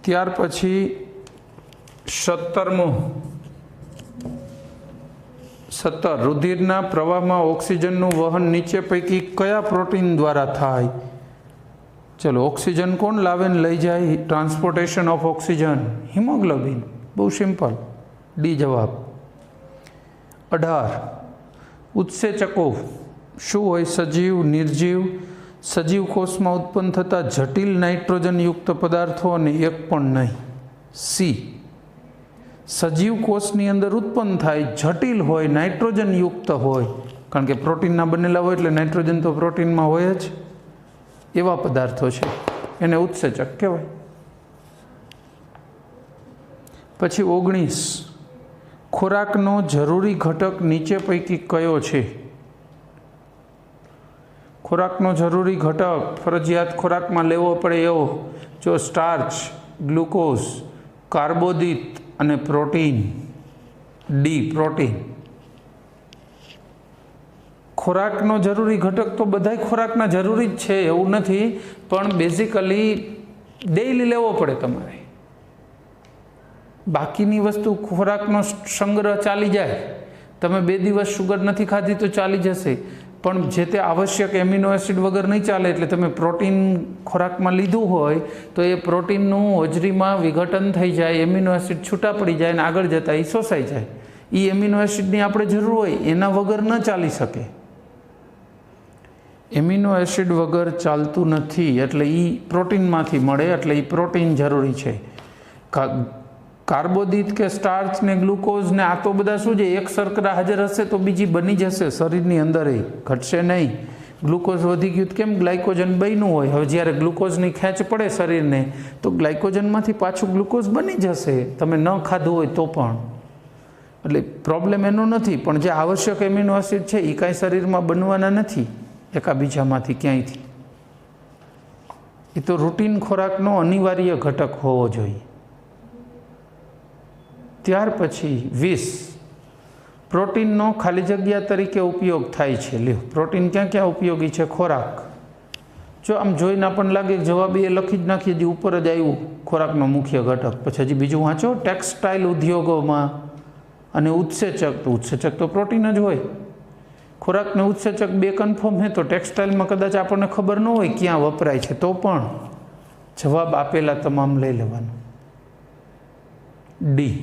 ત્યાર પછી 17મો 17 રુધિરના પ્રવાહમાં ઓક્સિજનનું વહન નીચે પૈકી કયા પ્રોટીન દ્વારા થાય? ચલો, ઓક્સિજન કોણ લાવે ને લઈ જાય? Transportation of oxygen, haemoglobin. બહુ સિમ્પલ, ડી જવાબ. 18 ઉત્સેચકો શું હોય? સજીવ, નિર્જીવ? સજીવ કોષમાં ઉત્પન્ન થતા જટિલ નાઇટ્રોજનયુક્ત પદાર્થો અને એક પણ નહીં. સી, સજીવ કોષની અંદર ઉત્પન્ન થાય, જટિલ હોય, નાઇટ્રોજનયુક્ત હોય, કારણ કે પ્રોટીનના બનેલા હોય એટલે નાઇટ્રોજન તો પ્રોટીનમાં હોય જ, એવા પદાર્થો છે, એને ઉત્સેચક કહેવાય. પછી 19 ખોરાકનો જરૂરી ઘટક નીચે પૈકી કયો છે? ખોરાકનો જરૂરી ઘટક ફરજિયાત ખોરાકમાં લેવો પડે એવો, જો સ્ટાર્ચ, ગ્લુકોઝ, કાર્બોદિત અને પ્રોટીન. D protein. ખોરાકનો જરૂરી ઘટક તો બધાય ખોરાકના જરૂરી જ છે એવું નથી, પણ બેઝિકલી ડેઈલી લેવો પડે તમારે. બાકીની વસ્તુ ખોરાકનો સંગ્રહ ચાલી જાય, તમે 2 દિવસ શુગર નથી ખાધી તો ચાલી જશે, પણ જે તે આવશ્યક એમિનો એસિડ વગર નહીં ચાલે. એટલે તમે પ્રોટીન ખોરાકમાં લીધું હોય તો એ પ્રોટીનનું હોજરીમાં વિઘટન થઈ જાય, એમિનો એસિડ છૂટા પડી જાય અને આગળ જતાં એ શોષાઈ જાય. એ એમિનો એસિડની આપણે જરૂર હોય, એના વગર ન ચાલી શકે. એમિનો એસિડ વગર ચાલતું નથી, એટલે એ પ્રોટીનમાંથી મળે, એટલે એ પ્રોટીન જરૂરી છે. કાર્બોદિત કે સ્ટાર્ચ ને ગ્લુકોઝ ને આ તો બધા શું છે, એક શર્કરા હાજર હશે તો બીજી બની જશે શરીરની અંદર, ઘટશે નહીં. ગ્લુકોઝ વધી ગયું કેમ? ગ્લાયકોજન બન્યું હોય. હવે જ્યારે ગ્લુકોઝની ખેંચ પડે શરીરને તો ગ્લાયકોજનમાંથી પાછું ગ્લુકોઝ બની જશે, તમે ન ખાધું હોય તો પણ. એટલે પ્રોબ્લેમ એનો નથી, પણ જે આવશ્યક એમિનો એસિડ છે એ કાંઈ શરીરમાં બનવાના નથી એકાબીજામાંથી ક્યાંયથી. એ તો રૂટીન ખોરાકનો અનિવાર્ય ઘટક હોવો જોઈએ. ત્યાર પછી 20 પ્રોટીનનો ખાલી જગ્યા તરીકે ઉપયોગ થાય છે. લ્યો, પ્રોટીન ક્યાં ક્યાં ઉપયોગી છે? ખોરાક. જો આમ જોઈને આપણને લાગે જવાબ એ લખી જ નાખીએ, હજી ઉપર જ આવ્યું ખોરાકનો મુખ્ય ઘટક. પછી હજી બીજું વાંચો, ટેક્સટાઇલ ઉદ્યોગોમાં અને ઉત્સેચક. તો ઉત્સેચક તો પ્રોટીન જ હોય. ખોરાકને ઉત્સેચક 2 કન્ફર્મ છે, તો ટેક્સટાઇલમાં કદાચ આપણને ખબર ન હોય ક્યાં વપરાય છે, તો પણ જવાબ આપેલા તમામ લઈ લેવાનો. ડી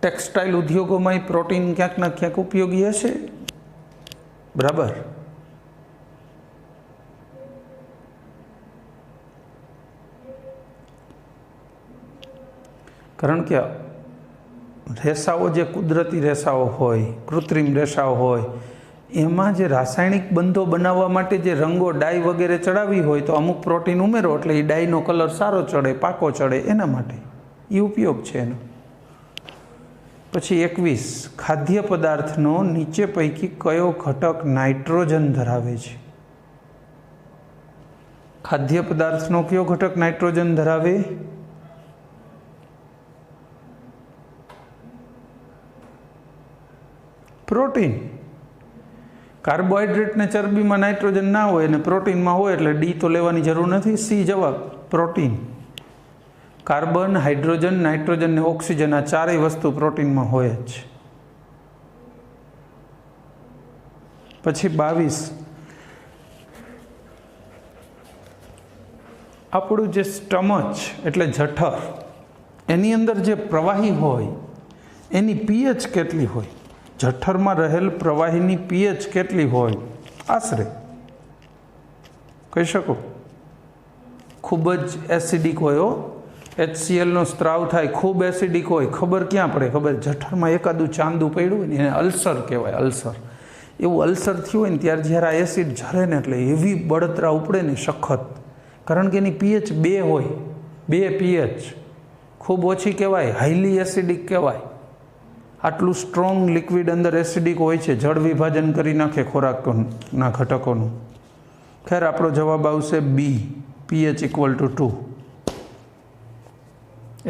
ટેક્સટાઇલ ઉદ્યોગોમાં પ્રોટીન ક્યાંક ના ક્યાંક ઉપયોગી હશે. બરાબર. કારણ કે રેસાઓ જે કુદરતી રેસાઓ હોય, કૃત્રિમ રેસાઓ હોય, એમાં જે રાસાયણિક બંધો બનાવવા માટે જે રંગો, ડાય વગેરે ચડાવી હોય તો અમુક પ્રોટીન ઉમેરો એટલે એ ડાયનો કલર સારો ચડે, પાકો ચડે, એના માટે એ ઉપયોગ છે એનો. પછી 21 ખાદ્ય પદાર્થનો નીચે પૈકી કયો ઘટક નાઇટ્રોજન ધરાવે છે? ખાદ્ય પદાર્થનો કયો ઘટક નાઇટ્રોજન ધરાવે? પ્રોટીન. કાર્બોહાઈડ્રેટ ને ચરબીમાં નાઇટ્રોજન ના હોય અને પ્રોટીનમાં હોય, એટલે ડી તો લેવાની જરૂર નથી. સી જવાબ, પ્રોટીન. કાર્બન, હાઇડ્રોજન, નાઇટ્રોજન ને ઓક્સિજન, આ ચારેય વસ્તુ પ્રોટીનમાં હોય જ. પછી 22 આપણું જે સ્ટમચ એટલે જઠર, એની અંદર જે પ્રવાહી હોય એની પીએચ કેટલી હોય? જઠરમાં રહેલ પ્રવાહીની પીએચ કેટલી હોય આશરે? કહી શકો? ખૂબ જ એસિડિક હોય, HClનો સ્ત્રાવ થાય, ખૂબ એસિડિક હોય. ખબર ક્યાં પડે? ખબર, જઠરમાં એકાદું ચાંદું પડ્યું હોય ને એને અલ્સર કહેવાય. અલ્સર. એવું અલ્સર થયું હોય ને ત્યારે જ્યારે આ એસિડ ઝરે ને એટલે એવી બળતરા ઉપડે ને સખત, કારણ કે એની પીએચ 2 હોય, 2 પીએચ. ખૂબ ઓછી કહેવાય, હાઈલી એસિડિક કહેવાય. આટલું સ્ટ્રોંગ લિક્વિડ અંદર એસિડિક હોય છે, જળ વિભાજન કરી નાખે ખોરાકના ઘટકોનું. ખેર, આપણો જવાબ આવશે બી, pH = 2.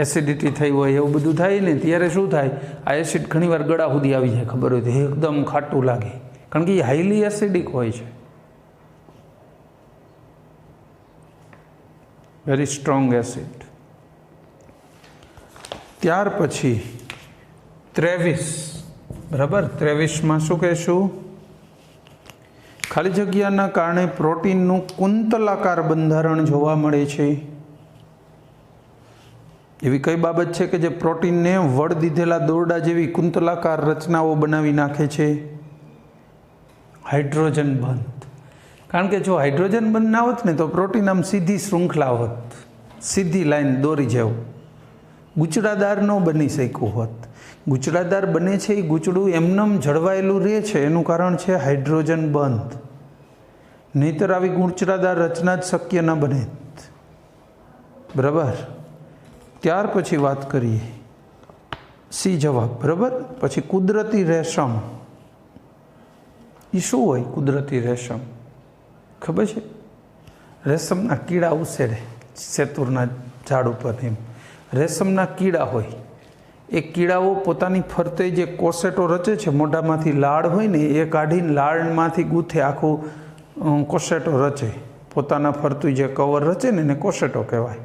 એસિડિટી થઈ હોય એવું બધું થાય ને ત્યારે શું થાય, આ એસિડ ઘણીવાર ગળા સુધી આવી જાય, ખબર હોય તો એકદમ ખાટું લાગે, કારણ કે એ હાઈલી એસિડિક હોય છે. Very strong acid. ત્યાર પછી 23, બરાબર. 23માં શું કહેશું? ખાલી જગ્યાના કારણે પ્રોટીનનું કુંતલાકાર બંધારણ જોવા મળે છે. એવી કઈ બાબત છે કે જે પ્રોટીનને વળ દીધેલા દોરડા જેવી કુંતલાકાર રચનાઓ બનાવી નાખે છે? હાઇડ્રોજન બંધ. કારણ કે જો હાઇડ્રોજન બંધ ના હોત ને તો પ્રોટીન આમ સીધી શૃંખલા હોત, સીધી લાઈન દોરી જેવું, ગૂંચળાદાર ન બની શક્યું હોત. ગૂંચળાદાર બને છે એ ગૂંચળું એમનેમ જળવાયેલું રહે છે, એનું કારણ છે હાઇડ્રોજન બંધ. નહીંતર આવી ગૂંચળાદાર રચના જ શક્ય ન બને. બરાબર. ત્યાર પછી વાત કરીએ સી જવાબ. બરાબર. પછી કુદરતી રેશમ. એ શું હોય કુદરતી રેશમ? ખબર છે? રેશમના કીડા ઉછેરે સેતુરના ઝાડ ઉપર. એમ રેશમના કીડા હોય. એ કીડાઓ પોતાની ફરતે જે કોસેટો રચે છે, મોઢામાંથી લાળ હોય ને એ કાઢીને લાળમાંથી ગૂંથે આખું કોસેટો રચે. પોતાના ફરતું જે કવર રચે ને એને કોસેટો કહેવાય.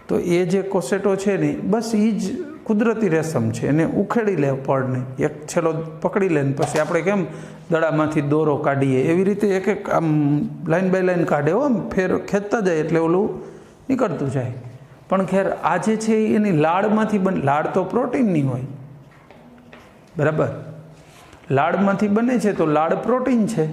તો એ જે કોસેટો છે ને બસ એ જ કુદરતી રેશમ છે. એને ઉખેડી લે પડને, એક છેલ્લો પકડી લે ને પછી આપણે કેમ દડામાંથી દોરો કાઢીએ એવી રીતે એક એક આમ લાઈન બાય લાઈન કાઢે. આમ ફેર ખેંચતા જાય એટલે ઓલું નીકળતું જાય. પણ ખેર આ જે છે એની લાળમાંથી લાળ તો પ્રોટીનની હોય. બરાબર. લાળમાંથી બને છે તો લાળ પ્રોટીન છે.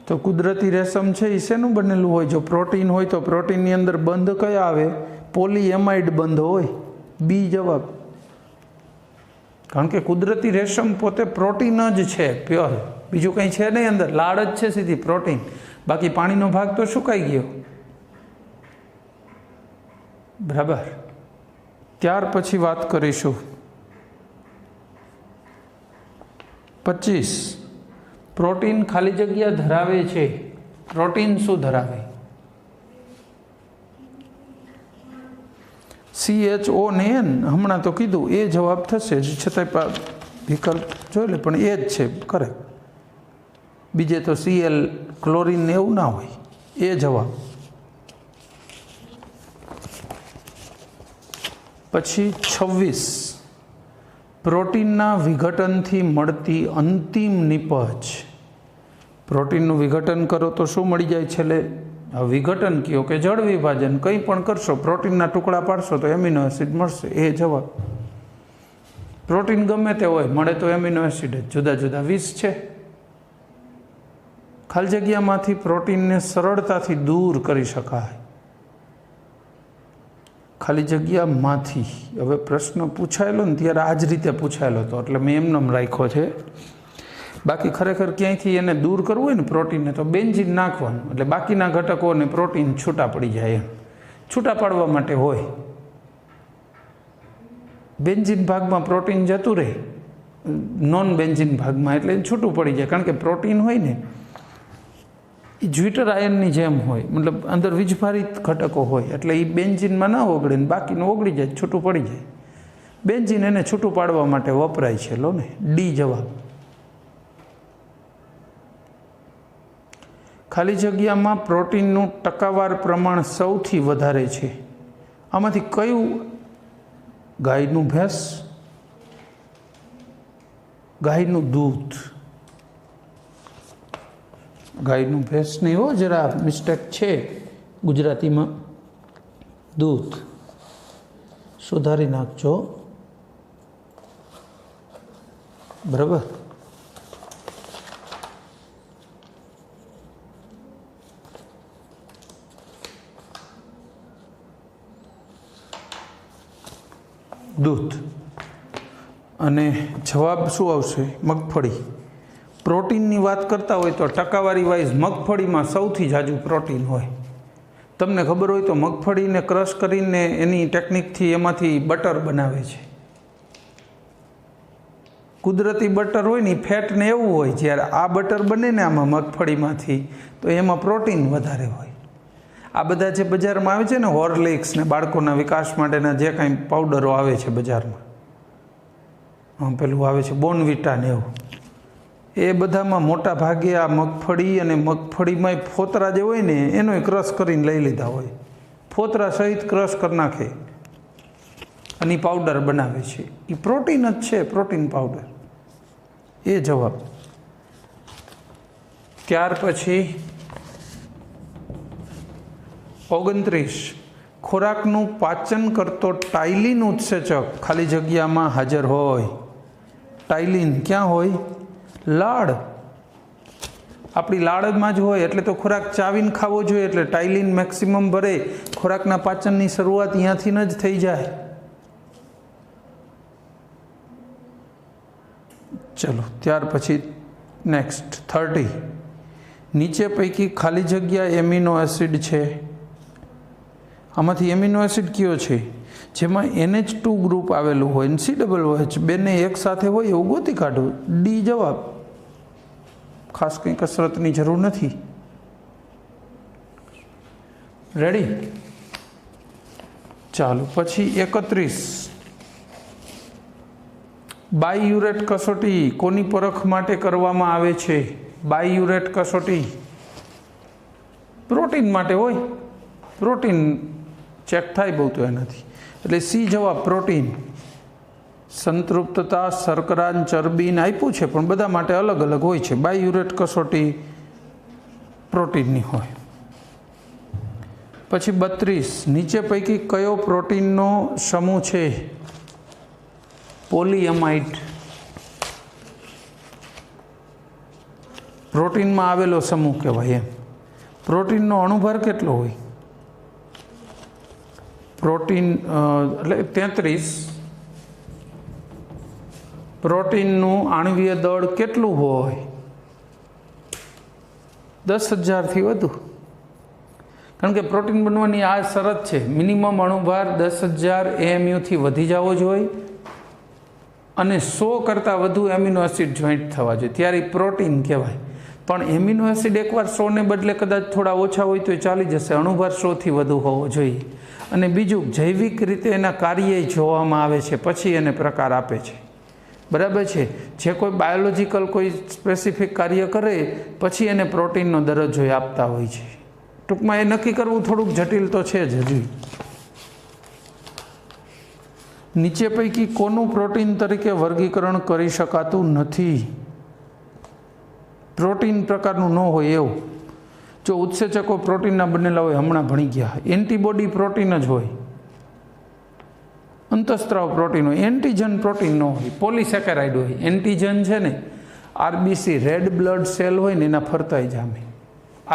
તો કુદરતી રેશમ છે એ શેનું બનેલું હોય? જો પ્રોટીન હોય તો પ્રોટીનની અંદર બંધ કયા આવે? પોલીએમાઇડ બંધ હોય. બી જવાબ. કારણ કે કુદરતી રેશમ પોતે પ્રોટીન જ છે, પ્યોર. બીજું કંઈ છે નહીં અંદર, લાળ જ છે સીધી પ્રોટીન. બાકી પાણીનો ભાગ તો સુકાઈ ગયો. બરાબર. ત્યાર પછી વાત કરીશું 25. પ્રોટીન ખાલી જગ્યા ધરાવે છે. પ્રોટીન શું ધરાવે? CHO ને N. હમણાં તો કીધું એ જવાબ થશે, છતાંય વિકલ્પ જોઈ લે, પણ એ જ છે કરેક્ટ. બીજે તો Cl ક્લોરીન ને એવું ના હોય. એ જવાબ. પછી 26. પ્રોટીનના વિઘટનથી મળતી અંતિમ નિપજ. પ્રોટીનનું વિઘટન કરો તો શું મળી જાય છેલ્લે? આ વિઘટન કયો કે જળ વિભાજન, કંઈ પણ કરશો, પ્રોટીનના ટુકડા પાડશો તો એમિનો એસિડ મળશે. એ જવાબ. પ્રોટીન ગમે તે હોય, મળે તો એમિનો એસિડ જ. જુદા જુદા 20 છે. ખાલી જગ્યામાંથી પ્રોટીનને સરળતાથી દૂર કરી શકાય. ખાલી જગ્યામાંથી. હવે પ્રશ્ન પૂછાયેલો ને ત્યારે આ જ રીતે પૂછાયેલો હતો એટલે મેં એમનેમ રાખ્યો છે. બાકી ખરેખર ક્યાંયથી એને દૂર કરવું હોય ને પ્રોટીનને તો બેન્ઝીન નાખવાનું, એટલે બાકીના ઘટકોને પ્રોટીન છૂટા પડી જાય. એમ છૂટા પાડવા માટે હોય. બેન્ઝીન ભાગમાં પ્રોટીન જતું રહે, નોન બેન્ઝીન ભાગમાં, એટલે છૂટું પડી જાય. કારણ કે પ્રોટીન હોય ને એ જ્વિટર આયનની જેમ હોય, મતલબ અંદર વીજભારિત ઘટકો હોય, એટલે એ બેન્ઝીનમાં ના ઓગળે ને બાકીનું ઓગળી જાય, છૂટું પડી જાય. બેન્ઝીન એને છૂટું પાડવા માટે વપરાય છે. લો ને, ડી જવાબ. ખાલી જગ્યામાં પ્રોટીનનું ટકાવાર પ્રમાણ સૌથી વધારે છે. આમાંથી કયું? ગાયનું ભેંસ, ગાયનું દૂધ. ગાયનું ભેંસ નહીં હો, જરા મિસ્ટેક છે ગુજરાતીમાં. દૂધ સુધારી નાખજો. બરાબર. દૂધ. અને જવાબ શું આવશે? મગફળી. પ્રોટીનની વાત કરતા હોય તો ટકાવારી વાઇઝ મગફળીમાં સૌથી ઝાઝું પ્રોટીન હોય. તમને ખબર હોય તો મગફળીને ક્રશ કરીને એની ટેકનિકથી એમાંથી બટર બનાવે છે. કુદરતી બટર હોય ને ફેટ ને એવું હોય. જ્યારે આ બટર બને ને આમાં મગફળીમાંથી તો એમાં પ્રોટીન વધારે હોય. આ બધા જે બજારમાં આવે છે ને, હોર્લિક્સ ને બાળકોના વિકાસ માટેના જે કાંઈ પાવડરો આવે છે બજારમાં, પેલું આવે છે બોર્નવિટા ને એવું, એ બધામાં મોટા ભાગે આ મગફળી અને મગફળીમાં ફોતરા જે હોય ને એનો ક્રશ કરીને લઈ લીધા હોય, ફોતરા સહિત ક્રશ કરી નાખે અને પાવડર બનાવે છે. એ પ્રોટીન જ છે, પ્રોટીન પાવડર. એ જવાબ. ત્યાર પછી 29, ખોરાકનું પાચન કરતો ટાઇલિન ઉત્સેચક ખાલી જગ્યામાં હાજર હોય. ટાઇલિન ક્યાં હોય? લાળ. આપણી લાળમાં જ હોય એટલે તો ખોરાક ચાવીને ખાવો જોઈએ, એટલે ટાઇલિન મેક્સિમમ ભરે, ખોરાકના પાચનની શરૂઆત અહીંયાથી જ થઈ જાય. ચલો ત્યાર પછી નેક્સ્ટ 30, નીચે પૈકી ખાલી જગ્યા એમિનો એસિડ છે. આમાંથી એમિનો એસિડ કયો છે? જેમાં NH2 ગ્રુપ આવેલું હોય, COOH બેને એક સાથે હોય એવું ગોતી કાઢવું. ડી જવાબ. ખાસ કંઈ કસરતની જરૂર નથી. રેડી? ચાલો પછી 31, બાયયુરેટ કસોટી કોની પરખ માટે કરવામાં આવે છે? બાયયુરેટ કસોટી પ્રોટીન માટે હોય, પ્રોટીન ચેક થાય બહુ તો એનાથી, એટલે સી જવાબ પ્રોટીન. સંતૃપ્તતા, શર્કરા, ચરબીને આપ્યું છે પણ બધા માટે અલગ અલગ હોય છે. બાયયુરેટ કસોટી પ્રોટીનની હોય. પછી 32, નીચે પૈકી કયો પ્રોટીનનો સમૂહ છે? પોલીએમાઇડ. પ્રોટીનમાં આવેલો સમૂહ કહેવાય એમ. પ્રોટીનનો અણુભાર કેટલો હોય? પ્રોટીન એટલે 33, પ્રોટીનનું આણ્વીય દળ કેટલું હોય? 10,000થી વધુ. કારણ કે પ્રોટીન બનવાની આ શરત છે, મિનિમમ અણુભાર 10,000 AMUથી વધી જવો જોઈએ અને 100 કરતાં વધુ એમિનો એસિડ જોઈન્ટ થવા જોઈએ, ત્યારે પ્રોટીન કહેવાય. પણ એમિનો એસિડ એકવાર 100ને બદલે કદાચ થોડા ઓછા હોય તો એ ચાલી જશે, અણુભાર 100થી વધુ હોવો જોઈએ. અને બીજું, જૈવિક રીતે એના કાર્ય જોવામાં આવે છે, પછી એને પ્રકાર આપે છે. બરાબર છે? જે કોઈ બાયોલોજિકલ કોઈ સ્પેસિફિક કાર્ય કરે પછી એને પ્રોટીનનો દરજ્જો આપતા હોય છે. ટૂંકમાં એ નક્કી કરવું થોડુંક જટિલ તો છે જ હજી. નીચે પૈકી કોનું પ્રોટીન તરીકે વર્ગીકરણ કરી શકાતું નથી? પ્રોટીન પ્રકારનું ન હોય એવું. જો ઉત્સેચકો પ્રોટીનના બનેલા હોય, હમણાં ભણી ગયા. એન્ટીબોડી પ્રોટીન જ હોય, અંતઃસ્ત્રાવ પ્રોટીન હોય, એન્ટીજન પ્રોટીન ન હોય, પોલિસેકેરાઇડ હોય. એન્ટીજન છે ને, RBC રેડ બ્લડ સેલ હોય ને એના ફરતાય જામે,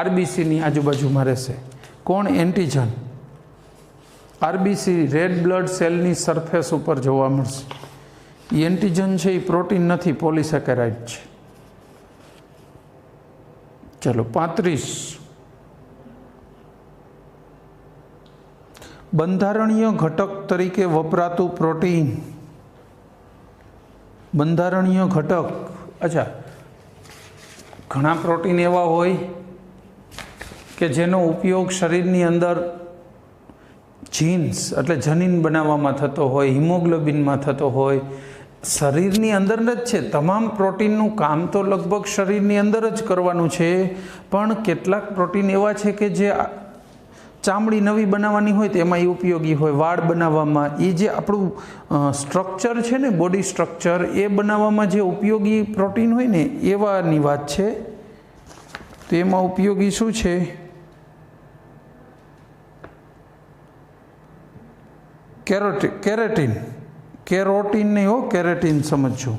RBCની આજુબાજુમાં રહેશે. કોણ? એન્ટીજન. RBC રેડ બ્લડ સેલની સરફેસ ઉપર જોવા મળશે. એ એન્ટીજન છે, એ પ્રોટીન નથી, પોલિસેકેરાઇડ છે. ચલો 35, બંધારણીય ઘટક તરીકે વપરાતું પ્રોટીન. બંધારણીય ઘટક. અચ્છા, ઘણા પ્રોટીન એવા હોય કે જેનો ઉપયોગ શરીરની અંદર જીન્સ એટલે જનીન બનાવવામાં થતો હોય, હિમોગ્લોબિનમાં થતો હોય. શરીરની અંદર જ છે, તમામ પ્રોટીનનું કામ તો લગભગ શરીરની અંદર જ કરવાનું છે, પણ કેટલાક પ્રોટીન એવા છે કે જે ચામડી નવી બનાવવાની હોય તો એમાં એ ઉપયોગી હોય, વાળ બનાવવામાં. એ જે આપણું સ્ટ્રક્ચર છે ને, બોડી સ્ટ્રક્ચર, એ બનાવવામાં જે ઉપયોગી પ્રોટીન હોય ને એવાની વાત છે. તો એમાં ઉપયોગી શું છે? કેરેટીન. કેરોટીન નહીં હો, કેરેટીન સમજો.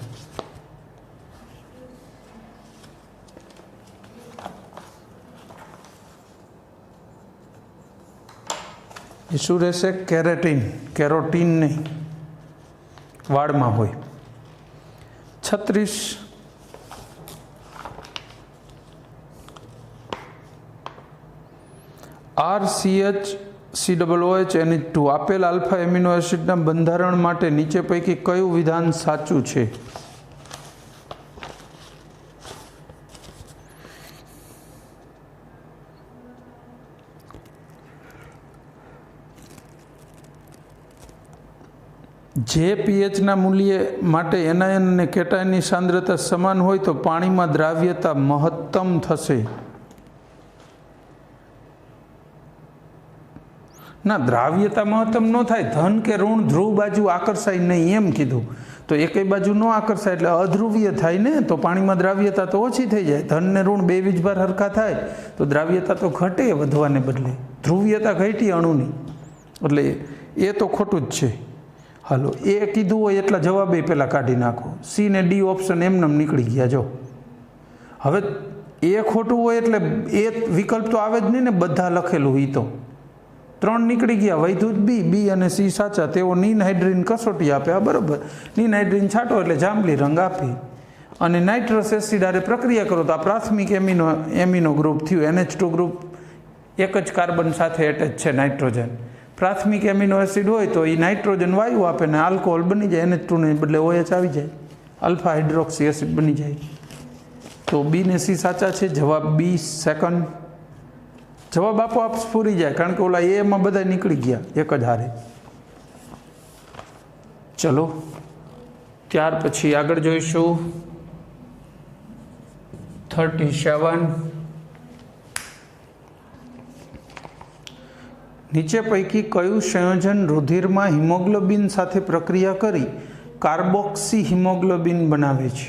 એ શું રહેશે? કેરેટીન. કેરોટીન નહીં, વાળમાં હોય. 36, RCHCOOH આપેલ આલ્ફા એમિનો એસિડના બંધારણ માટે નીચે પૈકી કયું વિધાન સાચું છે? જે પીએચના મૂલ્ય માટે એનાયન અને કેટાયનની સાંદ્રતા સમાન હોય તો પાણીમાં દ્રાવ્યતા મહત્તમ થશે. ના, દ્રાવ્યતા મહત્તમ ન થાય. ધન કે ઋણ ધ્રુવ બાજુ આકર્ષાય નહીં એમ કીધું. તો એકેય બાજુ ન આકર્ષાય એટલે અધ્રુવીય થાય ને, તો પાણીમાં દ્રાવ્યતા તો ઓછી થઈ જાય. ધન ને ઋણ બે વીજભાર હરખા થાય તો દ્રાવ્યતા તો ઘટે વધવાને બદલે, ધ્રુવીયતા ઘટી અણુની. એટલે એ તો ખોટું જ છે. હાલો, એ કીધું હોય એટલા જવાબ પહેલાં કાઢી નાખો. સી ને ડી ઓપ્શન એમને નીકળી ગયા. જો હવે એ ખોટું હોય એટલે એ વિકલ્પ તો આવે જ નહીં ને, બધા લખેલું એ તો 3 નીકળી ગયા. વૈધુત બી અને સી સાચા. તેઓ નીન હાઇડ્રીન કસોટી આપે. આ બરાબર. નીન હાઇડ્રીન છાંટો એટલે જાંબલી રંગ આપે. અને નાઇટ્રસ એસિડ આરે પ્રક્રિયા કરો તો આ પ્રાથમિક એમિનો ગ્રુપ થયું. NH2 ગ્રુપ એક જ કાર્બન સાથે એટેચ છે નાઇટ્રોજન. પ્રાથમિક એમિનો એસિડ હોય તો એ નાઇટ્રોજન વાયુ આપે ને આલ્કોહોલ બની જાય. NH2 ને બદલે OH આવી જાય, આલ્ફા હાઇડ્રોક્સી એસિડ બની જાય. તો બી ને સી સાચા છે. જવાબ બી સેકન્ડ. જવાબ આપોઆપ પૂરી જાય કારણ કે ઓલા એમાં બધા નીકળી ગયા એક જ હારે. ચલો ત્યાર પછી આગળ જોઈશું 37. નીચે પૈકી કયું સંયોજન રુધિરમાં હિમોગ્લોબિન સાથે પ્રક્રિયા કરી કાર્બોક્સી હિમોગ્લોબિન બનાવે છે?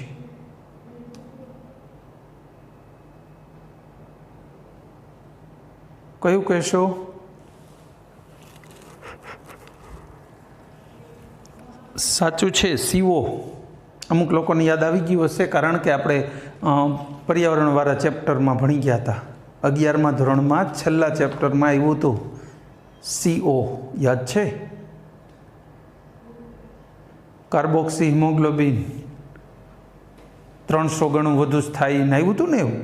કયું કહેશો? સાચું છે CO. અમુક લોકોને યાદ આવી ગયું હશે કારણ કે આપણે પર્યાવરણવાળા ચેપ્ટરમાં ભણી ગયા હતા. 11મા ધોરણમાં છેલ્લા ચેપ્ટરમાં આવ્યું હતું CO. યાદ છે? કાર્બોક્સી હિમોગ્લોબિન 300 ગણું વધુ સ્થાયી આવ્યું હતું ને એવું.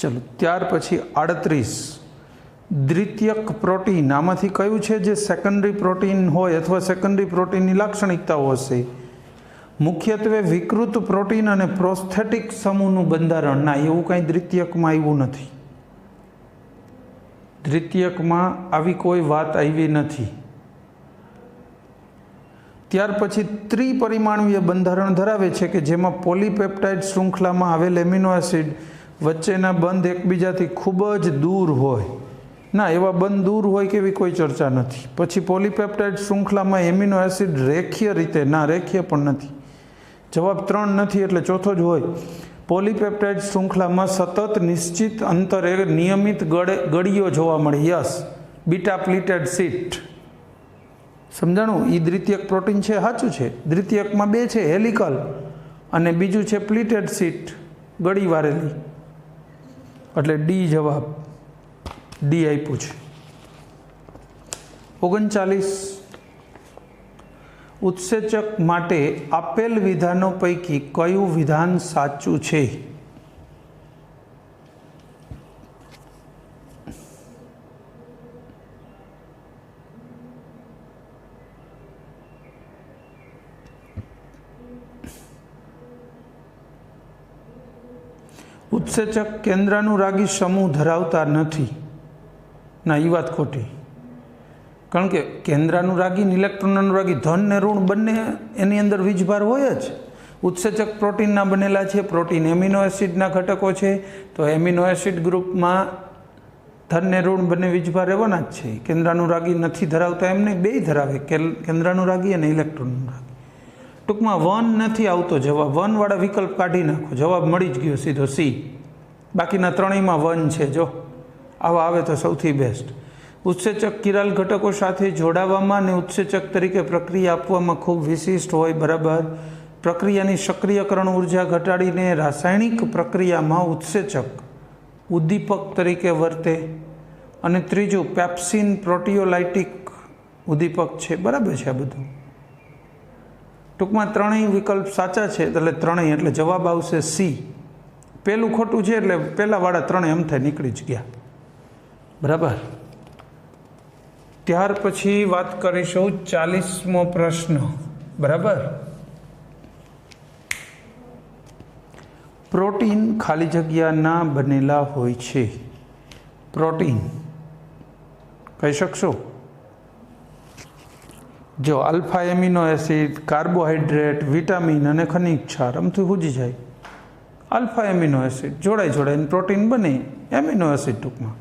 ચલો ત્યાર પછી 38. દ્વિતીયક પ્રોટીન આમાંથી કયું છે જે સેકન્ડરી પ્રોટીન હોય અથવા સેકન્ડરી પ્રોટીનની લાક્ષણિકતાઓ હશે? મુખ્યત્વે વિકૃત પ્રોટીન અને પ્રોસ્થેટિક સમૂહનું બંધારણ. ના, એવું કાંઈ દ્વિતીયકમાં આવ્યું નથી. દ્વિતીયકમાં આવી કોઈ વાત આવી નથી. ત્યાર પછી ત્રિપરિમાણીય બંધારણ ધરાવે છે કે જેમાં પોલીપેપ્ટાઇડ શૃંખલામાં આવેલ એમિનો એસિડ વચ્ચેના બંધ એકબીજાથી ખૂબ જ દૂર હોય. ના, એવા બંધ દૂર હોય કે એવી કોઈ ચર્ચા નથી. પછી પોલીપેપ્ટાઇડ શૃંખલામાં એમિનો એસિડ રેખીય રીતે, ના રેખીય પણ નથી. જવાબ 3 નથી એટલે ચોથો જ હોય. પોલીપેપ્ટાઇડ શૃંખલામાં સતત નિશ્ચિત અંતરે નિયમિત ગળીઓ જોવા મળે. Yes, beta pleated sheet. સમજાણું? એ દ્વિતીયક પ્રોટીન છે, સાચું છે. દ્વિતીયકમાં 2 છે, હેલિકલ અને બીજું છે પ્લીટેડ શીટ, ગળી વારેલી. એટલે ડી જવાબ, ડી આપ્યું છે. 39. ઉત્સેચક માટે આપેલ વિધાનો પૈકી કયું વિધાન સાચું છે? ઉત્સેચક કેન્દ્રાનુરાગી સમૂહ ધરાવતા નથી. ના, એ વાત ખોટી. કારણ કે કેન્દ્રાનુરાગી ઇલેક્ટ્રોન અનુરાગી ધન ને ઋણ બંને એની અંદર વીજભાર હોય જ. ઉત્સેચક પ્રોટીનના બનેલા છે. પ્રોટીન એમિનો એસિડના ઘટકો છે. તો એમિનો એસિડ ગ્રુપમાં ધન ને ઋણ બંને વીજભાર રહેવાના જ છે. કેન્દ્રાનુરાગી નથી ધરાવતા એમને બે ધરાવે, કેન્દ્રાનુરાગી અને ઇલેક્ટ્રોન અનુરાગી. ટૂંકમાં 1 નથી આવતો જવાબ. 1 વાળા વિકલ્પ કાઢી નાખો, જવાબ મળી જ ગયો સીધો સી. બાકીના ત્રણેયમાં 1 છે. જો આવા આવે તો સૌથી બેસ્ટ. ઉત્સેચક કિરાલ ઘટકો સાથે જોડાવામાં અને ઉત્સેચક તરીકે પ્રક્રિયા આપવામાં ખૂબ વિશિષ્ટ હોય. બરાબર. પ્રક્રિયાની સક્રિયકરણ ઉર્જા ઘટાડીને રાસાયણિક પ્રક્રિયામાં ઉત્સેચક ઉદ્દીપક તરીકે વર્તે. અને ત્રીજું પેપ્સિન પ્રોટીયોલાઇટિક ઉદ્દીપક છે. બરાબર છે આ બધું. ટૂંકમાં ત્રણેય વિકલ્પ સાચા છે એટલે ત્રણેય, એટલે જવાબ આવશે સી. પહેલું ખોટું છે એટલે પહેલાંવાળા ત્રણેય અમથે નીકળી જ ગયા. બરાબર. ત્યાર પછી વાત કરીશું 40મો પ્રશ્ન. બરાબર. પ્રોટીન ખાલી જગ્યાના બનેલા હોય છે. પ્રોટીન કહી શકશો? જો alpha amino acid, carbohydrate, vitamin અને ખનિજ ક્ષાર આમથી હુજી જાય. આલ્ફા એમિનો એસિડ જોડાઈને પ્રોટીન બને, એમિનો એસિડ ટૂંકમાં.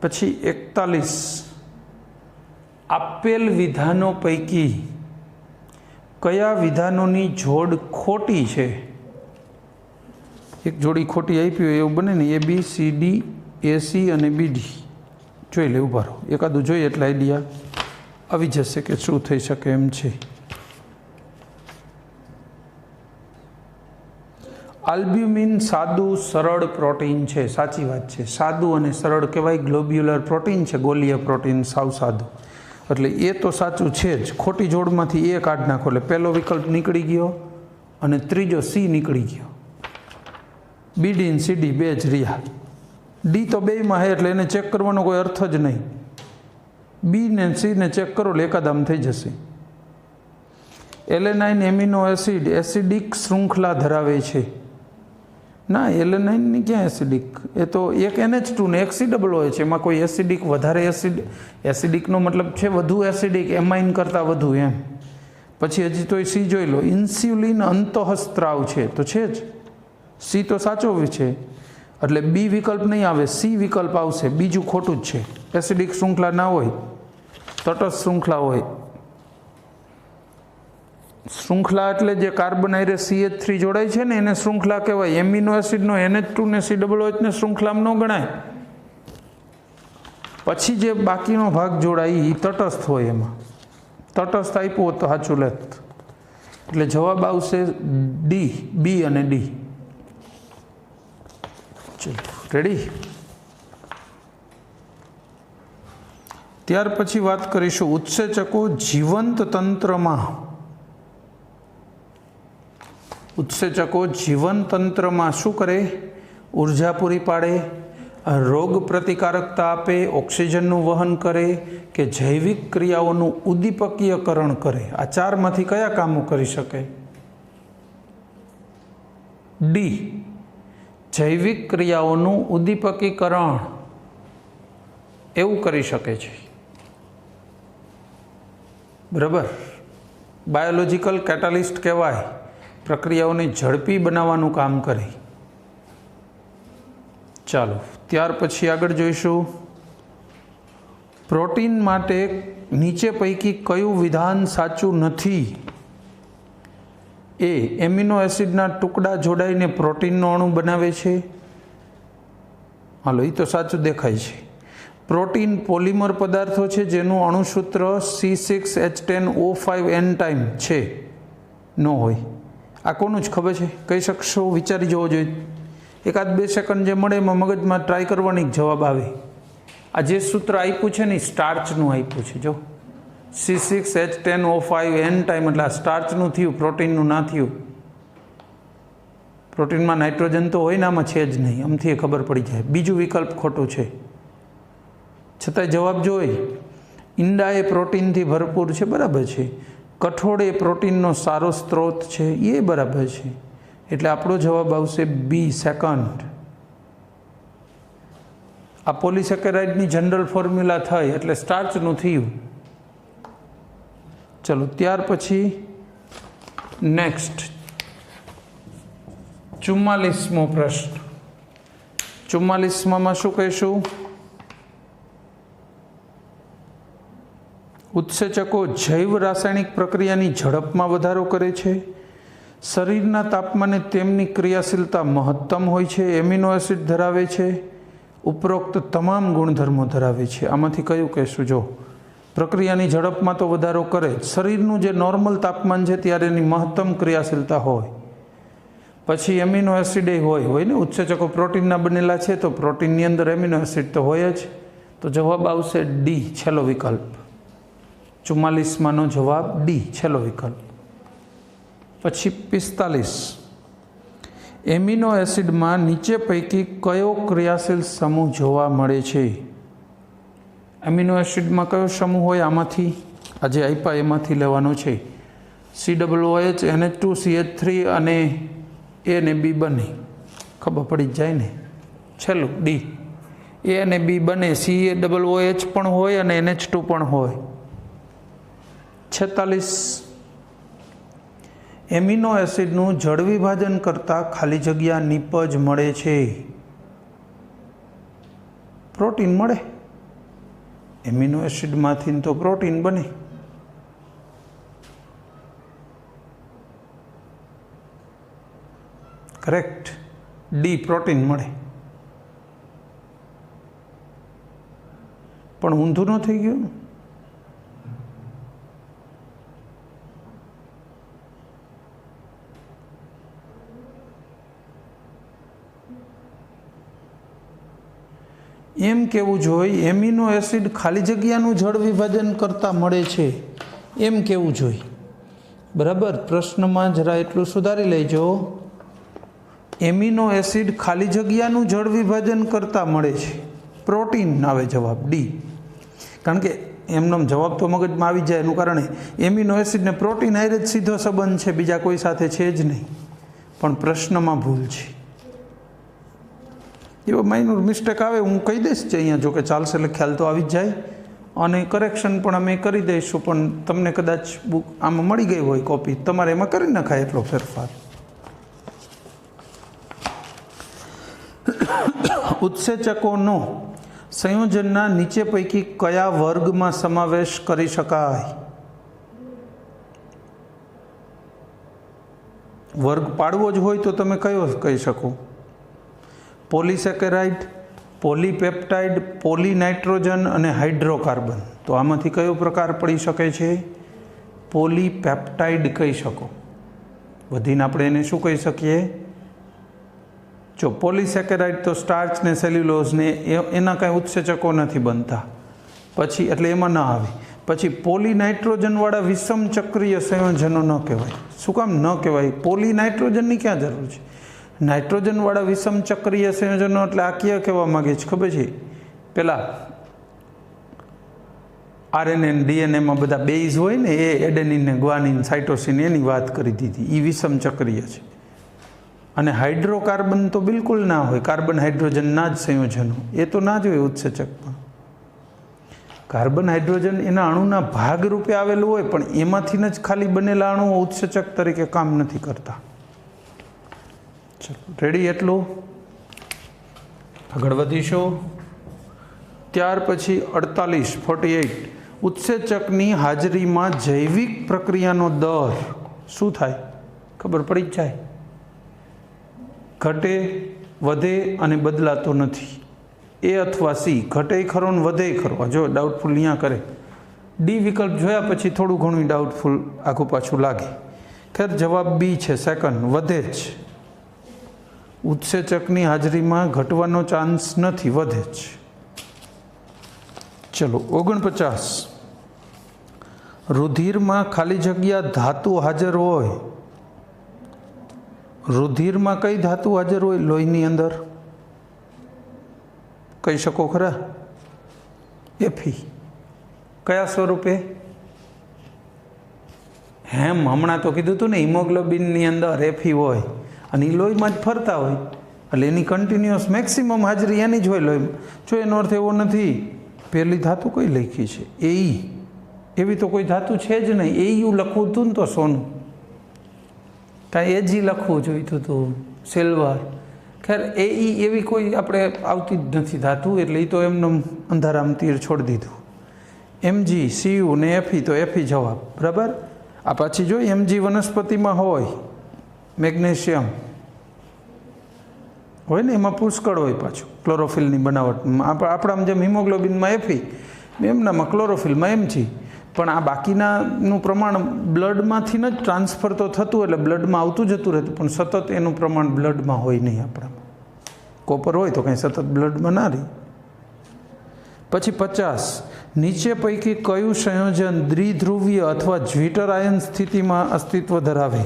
પછી 41, આપેલ વિધાનો પૈકી કયા વિધાનોની જોડ ખોટી છે? એક જોડી ખોટી આપી હોય એવું બને ને, ABCD, AC અને BD. જોઈ લે, ઉભા રહો, એકાદું જોઈએ એટલે આઈડિયા આવી જશે કે શું થઈ શકે એમ છે. આલ્બ્યુમિન સાદું સરળ પ્રોટીન છે. સાચી વાત છે, સાદું અને સરળ કહેવાય. ગ્લોબ્યુલર પ્રોટીન છે, ગોલીય પ્રોટીન, સાવ સાદું. એટલે એ તો સાચું છે જ. ખોટી જોડમાંથી એ કાઢ નાખો એટલે પહેલો વિકલ્પ નીકળી ગયો અને ત્રીજો C નીકળી ગયો. BD અને CD બે જ રહ્યા. D તો બેમાં છે એટલે એને ચેક કરવાનો કોઈ અર્થ જ નહીં. B ને C ને ચેક કરો એટલે એકાદામ થઈ જશે. એલેનાઇન એમિનો એસિડ એસિડિક શૃંખલા ધરાવે છે. ના, એલેનાઇનની ક્યાં એસિડિક? એ તો એક NH2 ને એક C હોય છે. એમાં કોઈ એસિડિક વધારે એસિડિકનો મતલબ છે વધુ એસિડિક, એમાઇન કરતાં વધુ એમ. પછી હજી તો C જોઈ લો. ઇન્સ્યુલિન અંતઃસ્ત્રાવ છે તો છે જ. C તો સાચો છે એટલે B વિકલ્પ નહીં આવે, C વિકલ્પ આવશે. બીજું ખોટું જ છે. એસિડિક શૃંખલા ના હોય, તટસ્થ શૃંખલા હોય. શૃંખલા એટલે જે કાર્બન હારે CH3 જોડાય છે ને એને શૃંખલા કહેવાય. એમિનો એસિડનો NH2 ને COH ને શૃંખલામાં ન ગણાય. પછી જે બાકીનો ભાગ જોડાય એ તટસ્થ હોય. એમાં તટસ્થ આપ્યું હોત તો સાચું લેત. એટલે જવાબ આવશે D, B અને D. ચલો, રેડી? ત્યાર પછી વાત કરીશું ઉત્સેચકો જીવંત તંત્રમાં. ઉત્સેચકો જીવન તંત્રમાં શું કરે? ઉર્જા પૂરી પાડે, રોગ પ્રતિકારકતા આપે, ઓક્સિજનનું વહન કરે કે જૈવિક ક્રિયાઓનું ઉદ્દીપકીયકરણ કરે? આ ચારમાંથી કયા કામો કરી શકે? D, જૈવિક ક્રિયાઓનું ઉદ્દીપકીકરણ એવું કરી શકે છે. બરાબર. બાયોલોજિકલ કેટાલિસ્ટ કહેવાય. પ્રક્રિયાઓને ઝડપી બનાવવાનું કામ કરે. ચાલો, ત્યાર પછી આગળ જોઈશું પ્રોટીન માટે નીચે પૈકી કયું વિધાન સાચું નથી? A, એમિનો એસિડના ટુકડા જોડાઈને પ્રોટીનનો અણુ બનાવે છે. હાલો, એ તો સાચું દેખાય છે. પ્રોટીન પોલિમર પદાર્થો છે જેનું અણુસૂત્ર C6H10O5 ટાઈમ છે. ન હોય. આ કોનું જ ખબર છે? કહી શકશો? વિચારી જવો જોઈએ. 1-2 સેકન્ડ જે મળે એમાં મગજમાં ટ્રાય કરવાની જવાબ આવે. આ જે સૂત્ર આપ્યું છે ને સ્ટાર્ચનું આપ્યું છે. જો C6H10O5 ટાઈમ એટલે આ સ્ટાર્ચનું થયું, પ્રોટીનનું ના થયું. પ્રોટીનમાં નાઇટ્રોજન તો હોય ને, આમાં છે જ નહીં. આમથી ખબર પડી જાય. બીજું વિકલ્પ ખોટું છે છતાંય જવાબ જોઈ. ઈંડા એ પ્રોટીનથી ભરપૂર છે, બરાબર છે. કઠોળ એ પ્રોટીનનો સારો સ્ત્રોત છે, એ બરાબર છે. એટલે આપણો જવાબ આવશે B, સેકન્ડ. આ પોલિસેકેરાઇડની જનરલ ફોર્મ્યુલા થઈ એટલે સ્ટાર્ચનું થયું. ચલો, ત્યાર પછી નેક્સ્ટ 44મો પ્રશ્ન. 44માં શું કહીશું? ઉત્સેચકો જૈવ રાસાયણિક પ્રક્રિયાની ઝડપમાં વધારો કરે છે. શરીરના તાપમાને તેમની ક્રિયાશીલતા મહત્તમ હોય છે. એમિનો એસિડ ધરાવે છે. ઉપરોક્ત તમામ ગુણધર્મો ધરાવે છે. આમાંથી કયું કહેશું? જો પ્રક્રિયાની ઝડપમાં તો વધારો કરે જ. શરીરનું જે નોર્મલ તાપમાન છે ત્યારે એની મહત્તમ ક્રિયાશીલતા હોય. પછી એમિનો એસિડ હોય ને. ઉત્સેચકો પ્રોટીનના બનેલા છે તો પ્રોટીનની અંદર એમિનો એસિડ તો હોય જ. તો જવાબ આવશે D, છેલ્લો વિકલ્પ. 44માંનો જવાબ D, છેલ્લો વિકલ્પ. પછી 45, એમિનો એસિડમાં નીચે પૈકી કયો ક્રિયાશીલ સમૂહ જોવા મળે છે? એમિનો એસિડમાં કયો સમૂહ હોય? આમાંથી આજે આપ્યા એમાંથી લેવાનો છે. COOH, NH2, CH3 અને A અને B બને. ખબર પડી જ જાય ને. છેલ્લું D, A અને B બને. COOH પણ હોય અને NH2 પણ હોય. 46 એમિનો એસિડનું જળ વિભાજન કરતાં ખાલી જગ્યા નિપજ મળે છે. પ્રોટીન મળે. એમિનો એસિડમાંથી તો પ્રોટીન બને. કરેક્ટ. ડી પ્રોટીન મળે. પણ ઊંધું ન થઈ ગયું. એમ કેવું જોઈએ એમિનો એસિડ ખાલી જગ્યાનું જળ વિભાજન કરતાં મળે છે, એમ કેવું જોઈએ. બરાબર. પ્રશ્નમાં જરા એટલું સુધારી લેજો. એમિનો એસિડ ખાલી જગ્યાનું જળ વિભાજન કરતાં મળે છે. પ્રોટીન આવે જવાબ ડી. કારણ કે એમનો જવાબ તો મગજમાં આવી જાય એનું કારણે એમિનો એસિડ ને પ્રોટીન હારે જ સીધો સંબંધ છે, બીજા કોઈ સાથે છે જ નહીં. પણ પ્રશ્નમાં ભૂલ છે. એવો માઇનોર મિસ્ટેક આવે હું કહી દઈશ છે અહીંયા, જો કે ચાલશે એટલે ખ્યાલ તો આવી જ જાય અને કરેક્શન પણ અમે કરી દઈશું. પણ તમને કદાચ બુક આમાં મળી ગઈ હોય કોપી, તમારે એમાં કરી નખાય એટલો ફેરફાર. ઉત્સેચકોનો સંયોજનના નીચે પૈકી કયા વર્ગમાં સમાવેશ કરી શકાય? વર્ગ પાડવો જ હોય તો તમે કયો કહી શકો? પોલીસેકેરાઇડ, પોલીપેપ્ટાઇડ, પોલીનાઇટ્રોજન અને હાઇડ્રોકાર્બન. તો આમાંથી કયો પ્રકાર પડી શકે છે? પોલીપેપ્ટાઇડ કહી શકો. વધીને આપણે એને શું કહી શકીએ? જો પોલીસેકેરાઇડ તો સ્ટાર્ચ ને સેલ્યુલોઝ ને એના કાંઈ ઉત્સેચકો નથી બનતા, પછી એટલે એમાં ન આવે. પછી પોલીનાઇટ્રોજનવાળા વિષમ ચક્રીય સંયોજનો ન કહેવાય. શું કામ ન કહેવાય? પોલીનાઇટ્રોજનની ક્યાં જરૂર છે? નાઇટ્રોજનવાળા વિષમ ચક્રીય સંયોજનો એટલે આ ક્યાં કહેવા માગે છે ખબર છે? પેલા આરએનએ ડીએનએમાં બધા બેઝ હોય ને, એ એડેનિન ને ગ્વાનિન સાઇટોસિન એની વાત કરી દીધી. એ વિષમ ચક્રીય છે. અને હાઇડ્રોકાર્બન તો બિલકુલ ના હોય. કાર્બન હાઇડ્રોજનના જ સંયોજનો એ તો ના જ હોય ઉત્સેચકમાં. કાર્બન હાઇડ્રોજન એના અણુના ભાગ રૂપે આવેલું હોય, પણ એમાંથી જ ખાલી બનેલા અણુઓ ઉત્સેચક તરીકે કામ નથી કરતા. ચલો રેડી? એટલું આગળ વધીશું. ત્યાર પછી 48 ઉત્સેચકની હાજરીમાં જૈવિક પ્રક્રિયાનો દર શું થાય? ખબર પડી જ જાય. ઘટે, વધે અને બદલાતો નથી. એ અથવા સી. ઘટે ખરો ને વધે ખરો. જો ડાઉટફુલ અહીંયા કરે. ડી વિકલ્પ જોયા પછી થોડું ઘણું ડાઉટફુલ આખું પાછું લાગે. ખેર જવાબ બી છે, સેકન્ડ, વધે જ. ઉત્સેચકની હાજરીમાં ઘટવાનો ચાન્સ નથી, વધે જ. ચલો 49 રુધિરમાં ખાલી જગ્યા ધાતુ હાજર હોય. રુધિરમાં કઈ ધાતુ હાજર હોય? લોહીની અંદર કહી શકો ખરા? એફી. કયા સ્વરૂપે? હમણાં તો કીધું હતું ને, હિમોગ્લોબિનની અંદર એફી હોય અને એ લોહીમાં જ ફરતા હોય, એટલે એની કન્ટિન્યુઅસ મેક્સિમમ હાજરી એની જ હોય લોહીમાં. જો એનો અર્થ એવો નથી. પહેલી ધાતુ કઈ લખી છે? એઈ. એવી તો કોઈ ધાતુ છે જ નહીં. એયુ લખવું હતું ને તો સોનું, કાંઈ એજી લખવું જોઈતું હતું, સિલ્વર. ખેર એઈ એવી કોઈ આપણે આવતી જ નથી ધાતુ, એટલે એ તો એમને અંધારામ તીર છોડી દીધું. એમજી, સીયુ ને એફી, તો એફી જવાબ. બરાબર. આ પાછી જો એમજી વનસ્પતિમાં હોય, મેગ્નેશિયમ હોય ને, એમાં પુષ્કળ હોય પાછું ક્લોરોફિલની બનાવટમાં. આપણામાં જેમ હિમોગ્લોબિનમાં એફી, એમનામાં ક્લોરોફિલમાં એમજી. પણ આ બાકીનાનું પ્રમાણ બ્લડમાંથી જ ટ્રાન્સફર તો થતું, એટલે બ્લડમાં આવતું જતું રહેતું, પણ સતત એનું પ્રમાણ બ્લડમાં હોય નહીં. આપણામાં કોપર હોય તો કંઈ સતત બ્લડમાં ના રહે. પછી 50 નીચે પૈકી કયું સંયોજન દ્વિધ્રુવીય અથવા જ્વિટર આયન સ્થિતિમાં અસ્તિત્વ ધરાવે?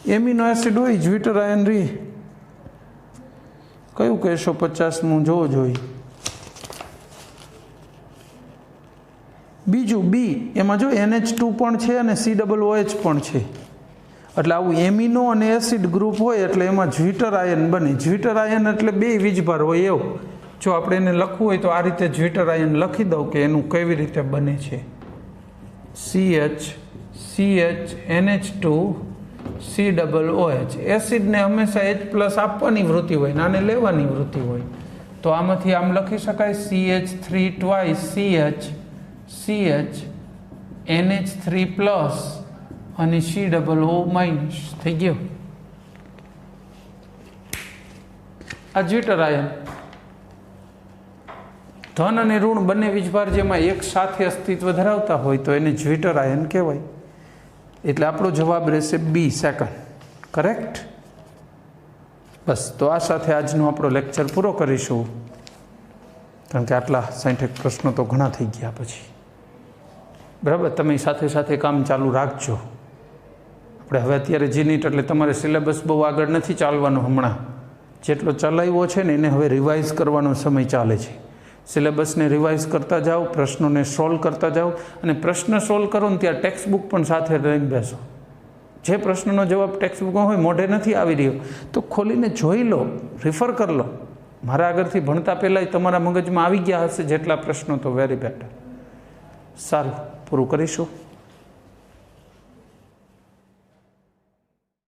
એમિનો એસિડ હોય, જ્વિટર આયન રહી. કયું કહેશો? 50મું જોવો જોઈએ. બીજું બી. એમાં જો NH2 પણ છે અને COOH પણ છે. એટલે આવું એમિનો અને એસિડ ગ્રુપ હોય એટલે એમાં જ્વિટર આયન બને. જ્વિટર આયન એટલે બે વીજભાર હોય એવું. જો આપણે એને લખવું હોય તો આ રીતે જ્વિટર આયન લખી દઉં કે એનું કેવી રીતે બને છે. CH NH2 COOH. એસિડને હંમેશા H+ આપવાની વૃત્તિ હોય, નાને લેવાની વૃત્તિ હોય. તો આમાંથી આમ લખી શકાય CH3 twice CH NH3+ અને COO- થઈ ગયો. આ જ્વિટર આયન ધન અને ઋણ બંને વીજભાર જેમાં એક સાથે અસ્તિત્વ ધરાવતા હોય તો એને જ્વિટર આયન કહેવાય. એટલે આપણો જવાબ રહેશે બી, સેકન્ડ. કરેક્ટ. બસ, તો આ સાથે આજનો આપણો લેક્ચર પૂરો કરીશું, કારણ કે આટલા 60 પ્રશ્નો તો ઘણા થઈ ગયા પછી. બરાબર, તમે સાથે સાથે કામ ચાલુ રાખજો. આપણે હવે અત્યારે જીનીટ એટલે તમારે સિલેબસ બહુ આગળ નથી ચાલવાનો. હમણાં જેટલો ચલાવ્યો છે ને એને હવે રિવાઇઝ કરવાનો સમય ચાલે છે. સિલેબસને રિવાઇઝ કરતા જાઓ, પ્રશ્નોને સોલ્વ કરતા જાઓ, અને પ્રશ્ન સોલ્વ કરો ને ત્યાં ટેક્સ્ટ બુક પણ સાથે લઈને બેસો. જે પ્રશ્નનો જવાબ ટેક્સ્ટ બુકમાં હોય, મોઢે નથી આવી રહ્યો, તો ખોલીને જોઈ લો, રિફર કરી લો. મારા આગળથી ભણતા પહેલાં તમારા મગજમાં આવી ગયા હશે જેટલા પ્રશ્નો, તો વેરી બેટર. સારું, પૂરું કરીશું.